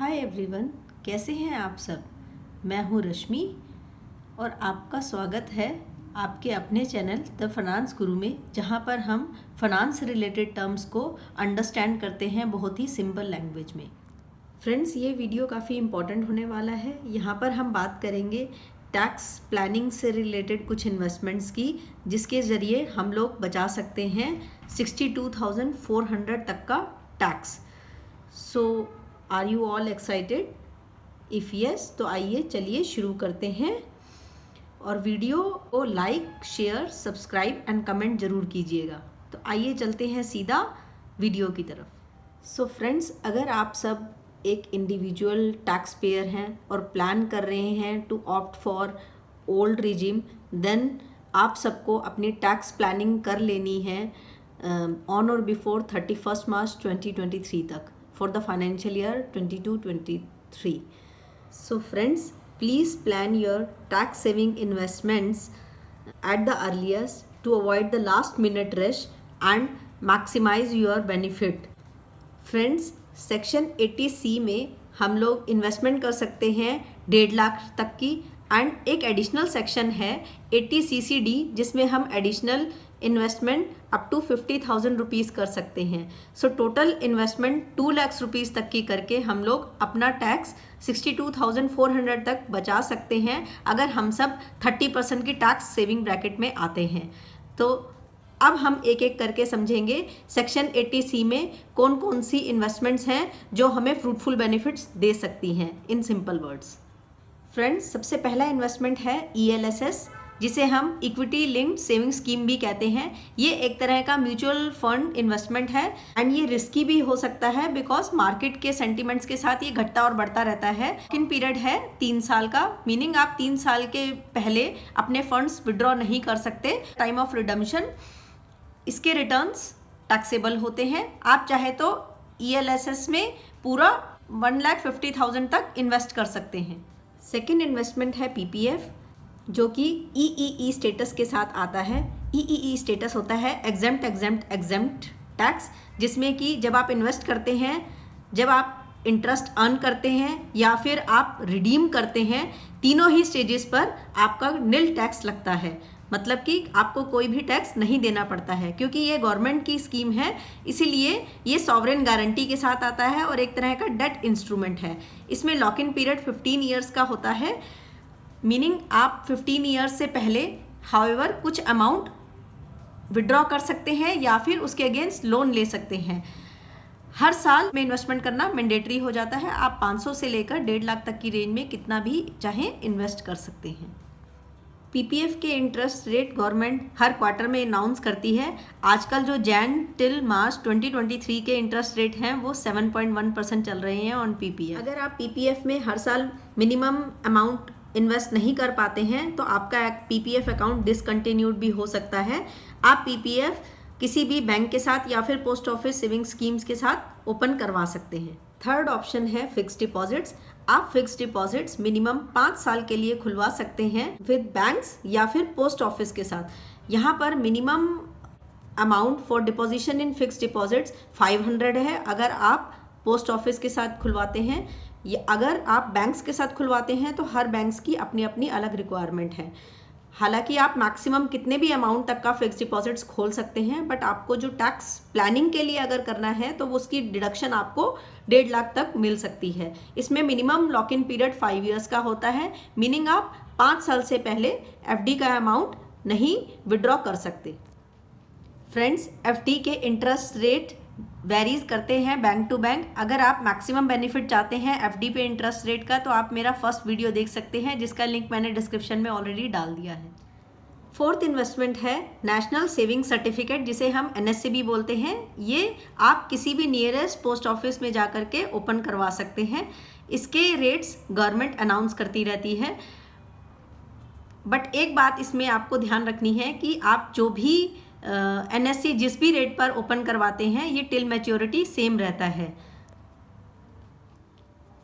Hi everyone, कैसे हैं आप सब। मैं हूं रश्मि और आपका स्वागत है आपके अपने चैनल द फाइनेंस गुरु में, जहां पर हम फाइनेंस रिलेटेड टर्म्स को अंडरस्टैंड करते हैं बहुत ही सिंपल लैंग्वेज में। फ्रेंड्स, ये वीडियो काफ़ी इम्पॉर्टेंट होने वाला है। यहाँ पर हम बात करेंगे टैक्स प्लानिंग से रिलेटेड कुछ इन्वेस्टमेंट्स की, जिसके ज़रिए हम लोग बचा सकते हैं 62,400 तक का tax. So are you all excited? If yes, तो आइए चलिए शुरू करते हैं और वीडियो को like, share, subscribe and comment ज़रूर कीजिएगा। तो आइए चलते हैं सीधा वीडियो की तरफ। सो फ्रेंड्स, अगर आप सब एक इंडिविजुअल टैक्स पेयर हैं और प्लान कर रहे हैं to opt for old regime, then आप सबको अपनी टैक्स प्लानिंग कर लेनी है ऑन और बिफोर 31 मार्च 2023 तक for the financial year 22-23. So friends, please plan your tax saving investments at the earliest to avoid the last minute rush and maximize your benefit. Friends, section 80C में हम लोग investment कर सकते हैं 1.5 लाख तक की, एंड एक एडिशनल सेक्शन है 80CCD जिसमें हम additional investment up to 50,000 rupees कर सकते हैं। So total investment 2 lakh rupees तक की करके हम लोग अपना टैक्स 62,400 तक बचा सकते हैं, अगर हम सब 30% की टैक्स सेविंग ब्रैकेट में आते हैं। तो अब हम एक एक करके समझेंगे सेक्शन 80C में कौन कौन सी इन्वेस्टमेंट्स हैं जो हमें फ्रूटफुल बेनिफिट्स दे सकती हैं इन सिंपल वर्ड्स। फ्रेंड्स, सबसे पहला इन्वेस्टमेंट है ELSS, जिसे हम इक्विटी लिंक्ड सेविंग स्कीम भी कहते हैं। ये एक तरह का म्यूचुअल फंड इन्वेस्टमेंट है एंड ये रिस्की भी हो सकता है बिकॉज मार्केट के सेंटिमेंट्स के साथ ये घटता और बढ़ता रहता है। किन पीरियड है 3 साल का, मीनिंग आप 3 साल के पहले अपने फंड्स विड्रॉ नहीं कर सकते। टाइम ऑफ रिडम्पशन इसके रिटर्न्स टैक्सेबल होते हैं। आप चाहे तो ELSS में पूरा 1,50,000 तक इन्वेस्ट कर सकते हैं। सेकेंड इन्वेस्टमेंट है PPF, जो कि EEE स्टेटस के साथ आता है। EEE स्टेटस होता है एग्जेम्प्ट टैक्स, जिसमें कि जब आप इन्वेस्ट करते हैं, जब आप इंटरेस्ट अर्न करते हैं या फिर आप रिडीम करते हैं, तीनों ही स्टेजेस पर आपका निल टैक्स लगता है। मतलब कि आपको कोई भी टैक्स नहीं देना पड़ता है, क्योंकि ये गवर्नमेंट की स्कीम है, इसीलिए ये सॉवरेन गारंटी के साथ आता है और एक तरह का डेट इंस्ट्रूमेंट है। इसमें लॉक इन पीरियड 15 ईयर्स का होता है, मीनिंग आप 15 ईयर्स से पहले हाउएवर कुछ अमाउंट विड्रॉ कर सकते हैं या फिर उसके अगेंस्ट लोन ले सकते हैं। हर साल में इन्वेस्टमेंट करना मैंडेटरी हो जाता है। आप 500 से लेकर 1.5 लाख तक की रेंज में कितना भी चाहें इन्वेस्ट कर सकते हैं। PPF के इंटरेस्ट रेट गवर्नमेंट हर क्वार्टर में अनाउंस करती है। आजकल जो जैन टिल मार्च 2023 के इंटरेस्ट रेट हैं वो 7.1% चल रहे हैं ऑन PPF। अगर आप PPF में हर साल मिनिमम अमाउंट इन्वेस्ट नहीं कर पाते हैं तो आपका PPF अकाउंट डिसकंटिन्यूड भी हो सकता है। आप PPF किसी भी बैंक के साथ या फिर पोस्ट ऑफिस सेविंग स्कीम्स के साथ ओपन करवा सकते हैं। थर्ड ऑप्शन है फिक्स्ड डिपॉजिट्स। आप फिक्स्ड डिपॉजिट्स मिनिमम 5 साल के लिए खुलवा सकते हैं विद बैंक्स या फिर पोस्ट ऑफिस के साथ। यहाँ पर minimum amount for deposition in fixed deposits 500 है अगर आप पोस्ट ऑफिस के साथ खुलवाते हैं, या अगर आप बैंक्स के साथ खुलवाते हैं तो हर बैंक्स की अपनी अपनी अलग रिक्वायरमेंट है। हालांकि आप मैक्सिमम कितने भी अमाउंट तक का फिक्स्ड डिपॉजिट्स खोल सकते हैं, बट आपको जो टैक्स प्लानिंग के लिए अगर करना है तो उसकी डिडक्शन आपको 1.5 लाख तक मिल सकती है। इसमें minimum lock in period 5 years का होता है, मीनिंग आप 5 साल से पहले FD का अमाउंट नहीं विड्रॉ कर सकते। फ्रेंड्स, FD के इंटरेस्ट रेट वेरीज करते हैं बैंक टू बैंक। अगर आप मैक्सिमम बेनिफिट चाहते हैं FD पे इंटरेस्ट रेट का, तो आप मेरा फर्स्ट वीडियो देख सकते हैं, जिसका लिंक मैंने डिस्क्रिप्शन में ऑलरेडी डाल दिया है। फोर्थ इन्वेस्टमेंट है नेशनल सेविंग सर्टिफिकेट, जिसे हम NSC भी बोलते हैं। ये आप किसी भी नियरेस्ट पोस्ट ऑफिस में जा कर के ओपन करवा सकते हैं। इसके रेट्स गवर्नमेंट अनाउंस करती रहती है, बट एक बात इसमें आपको ध्यान रखनी है कि आप जो भी NSC जिस भी रेट पर ओपन करवाते हैं, ये टिल मैच्योरिटी सेम रहता है।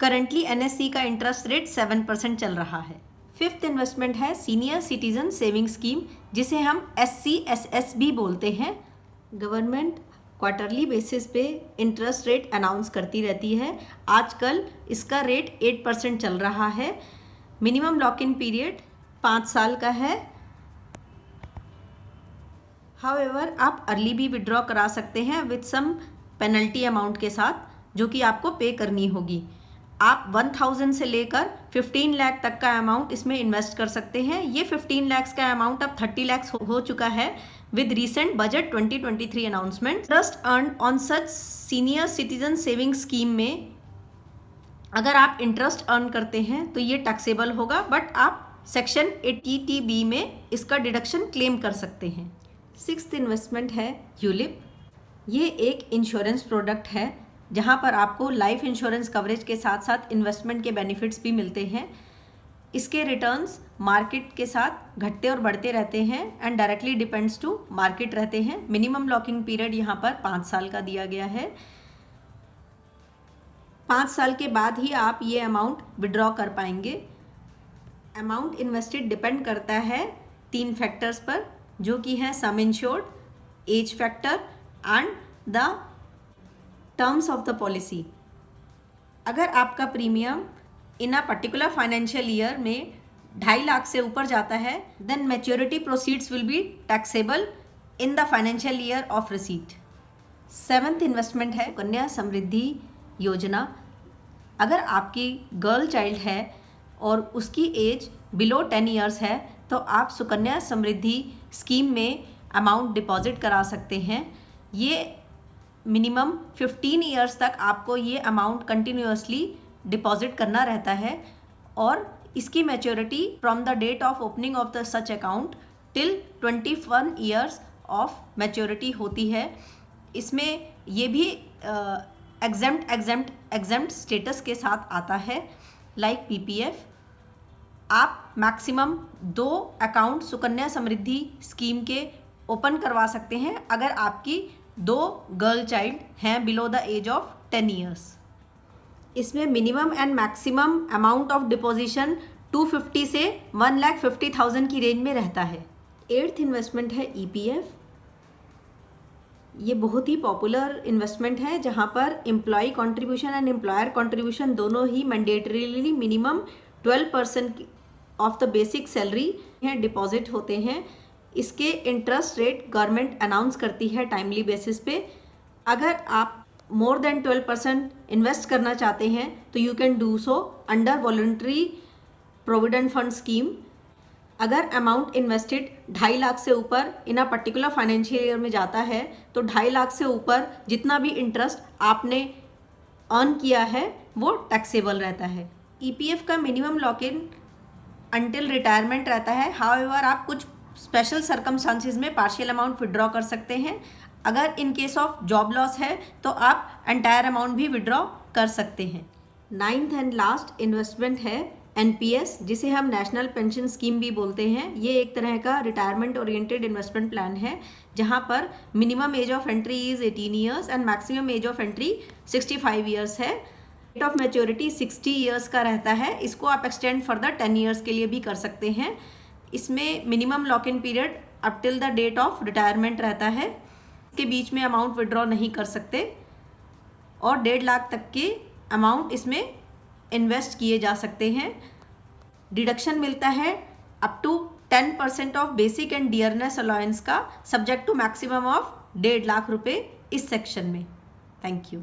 करंटली NSC का इंटरेस्ट रेट 7% चल रहा है। फिफ्थ इन्वेस्टमेंट है सीनियर सिटीजन सेविंग स्कीम, जिसे हम SCSS भी बोलते हैं। गवर्नमेंट क्वार्टरली बेसिस पे इंटरेस्ट रेट अनाउंस करती रहती है। आजकल इसका रेट 8% चल रहा है। मिनिमम लॉक इन पीरियड 5 साल का है। हाउएवर आप अर्ली भी विड्रॉ करा सकते हैं विद सम पेनल्टी अमाउंट के साथ, जो कि आपको पे करनी होगी। आप 1000 से लेकर 15 लाख तक का अमाउंट इसमें इन्वेस्ट कर सकते हैं। ये 15 लाख का अमाउंट अब 30 लाख हो चुका है with recent budget 2023 announcement. Interest earn on such senior citizen saving scheme में अगर आप इंटरेस्ट अर्न करते हैं तो ये टैक्सेबल होगा, बट आप सेक्शन 80B में इसका डिडक्शन क्लेम कर सकते हैं। 6th इन्वेस्टमेंट है यूलिप। ये एक इंश्योरेंस प्रोडक्ट है जहाँ पर आपको लाइफ इंश्योरेंस कवरेज के साथ साथ इन्वेस्टमेंट के बेनिफिट्स भी मिलते हैं। इसके रिटर्न्स मार्केट के साथ घटते और बढ़ते रहते हैं and directly depends to market रहते हैं। मिनिमम लॉकिंग पीरियड यहाँ पर 5 साल का दिया गया है। 5 साल के बाद ही आप ये अमाउंट विड्रॉ कर पाएंगे। अमाउंट इन्वेस्टेड डिपेंड करता है 3 फैक्टर्स पर, जो कि है sum insured, age factor and the terms of the policy. अगर आपका premium in a particular financial year में 2.5 लाख से ऊपर जाता है, then maturity proceeds will be taxable in the financial year of receipt. 7th investment है कन्या समृद्धि योजना। अगर आपकी गर्ल चाइल्ड है और उसकी एज बिलो 10 ईयर्स है तो आप सुकन्या समृद्धि स्कीम में अमाउंट डिपॉजिट करा सकते हैं। ये मिनिमम 15 ईयर्स तक आपको ये अमाउंट कंटिन्यूअसली डिपॉजिट करना रहता है और इसकी maturity from the date of opening of the such account till 21 years of maturity होती है। इसमें ये भी एग्जेम्प्ट स्टेटस के साथ आता है लाइक PPF। आप maximum 2 account Sukanya Samriddhi scheme के ओपन करवा सकते हैं अगर आपकी 2 गर्ल चाइल्ड हैं below the age of 10 years. इसमें minimum and maximum amount of deposition 250 से 1,50,000 की रेंज में रहता है। 8th इन्वेस्टमेंट है EPF। ये बहुत ही पॉपुलर इन्वेस्टमेंट है जहाँ पर employ contribution and employer contribution दोनों ही mandatorily minimum 12% of the basic salary हैं डिपॉजिट होते हैं। इसके इंटरेस्ट रेट गवर्नमेंट अनाउंस करती है टाइमली बेसिस पे। अगर आप मोर देन 12% इन्वेस्ट करना चाहते हैं तो you can do so under voluntary provident fund scheme. अगर अमाउंट इन्वेस्टेड 2.5 लाख से ऊपर इन अ पर्टिकुलर फाइनेंशियल ईयर में जाता है तो 2.5 लाख से ऊपर जितना भी इंटरेस्ट आपने अर्न किया है वो टैक्सेबल रहता है। EPF का मिनिमम लॉक इन अंटिल रिटायरमेंट रहता है। हाउएवर आप कुछ स्पेशल सर्कमस्टांसिस में पार्शियल अमाउंट विड्रॉ कर सकते हैं। अगर in case of job loss है तो आप एंटायर अमाउंट भी विड्रॉ कर सकते हैं। 9th एंड लास्ट इन्वेस्टमेंट है NPS, जिसे हम नेशनल पेंशन स्कीम भी बोलते हैं। ये एक तरह का रिटायरमेंट ओरिएंटेड इन्वेस्टमेंट प्लान है जहाँ पर minimum age of entry is 18 years and maximum age of entry 65 years है। रेट ऑफ मैच्योरिटी 60 ईयर्स का रहता है। इसको आप एक्सटेंड फर्दर 10 ईयर्स के लिए भी कर सकते हैं। इसमें minimum lock in period up till the date of retirement रहता है। इसके बीच में अमाउंट विड्रॉ नहीं कर सकते और 1.5 लाख तक के अमाउंट इसमें इन्वेस्ट किए जा सकते हैं। डिडक्शन मिलता है up to 10% of basic and dearness allowance का, subject to maximum of 1.5 lakh रुपए इस सेक्शन में। Thank you.